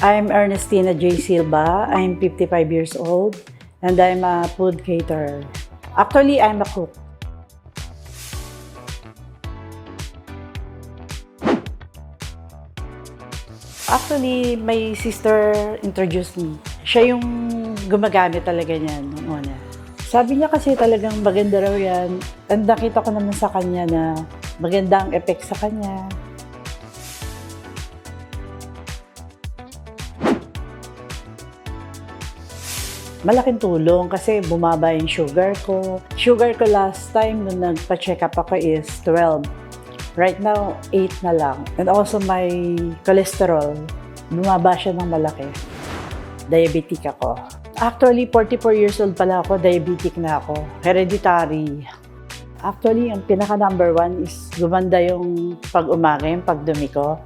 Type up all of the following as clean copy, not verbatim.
I'm Ernestina J. Silva. I'm 55 years old and I'm a food caterer. Actually, I'm a cook. Actually, my sister introduced me. Siya yung gumagamit talaga niyan nung una. Sabi niya kasi talagang maganda raw yan. And nakita ko naman sa kanya na magandang effect sa kanya. Malaking tulong kasi bumaba yung sugar ko. Sugar ko last time nung nagpa-check up ako is 12. Right now, 8 na lang. And also my cholesterol, bumaba siya ng malaki. Diabetic ako. Actually, 44 years old pala ako, diabetic na ako. Hereditary. Actually, ang pinaka number 1 is gumanda yung pag-umaga, yung pagdumi ko.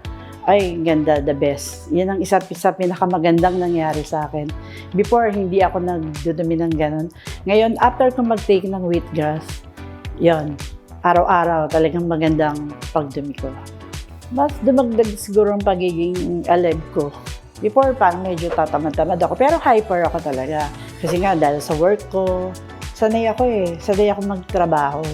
Ay, ganda, the best. Yan ang isa pinakamagandang nangyari sa akin. Before, hindi ako nagdudumi ng ganun. Ngayon, after ko mag-take ng wheatgrass, yon, araw-araw talagang magandang pagdumi ko. Mas dumagdag siguro ang pagiging alive ko. Before, parang medyo tatamad-tamad ako. Pero hyper ako talaga. Kasi nga, dahil sa work ko, sanay ako magtrabaho.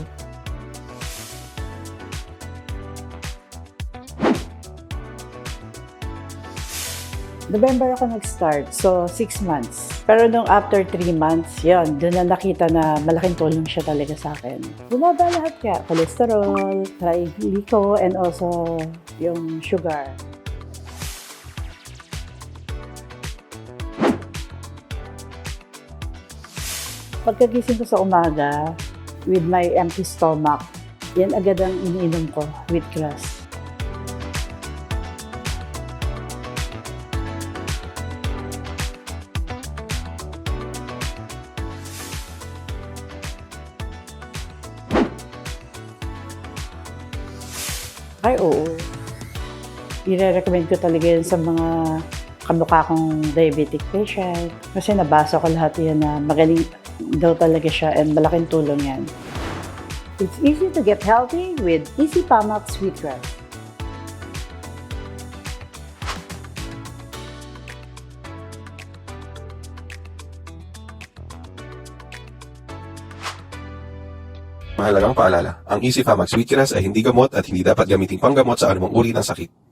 November ako nag-start, so 6 months. Pero nung after 3 months, yun, doon na nakita na malaking tulong siya talaga sa akin. Bumaba lahat kaya, cholesterol, triglycerides, and also yung sugar. Pagkagising ko sa umaga, with my empty stomach, yan agad ang iniinom ko, wheatgrass. Ay, oo. I-recommend ko talaga yun sa mga kamukha kong diabetic patient. Kasi nabasa ko lahat yan na magaling daw talaga siya and malaking tulong yan. It's easy to get healthy with Easy Pamax Wheatgrass. Mahalagang paalala, ang Easy Famax Wheatgrass ay hindi gamot at hindi dapat gamiting panggamot sa anumang uri ng sakit.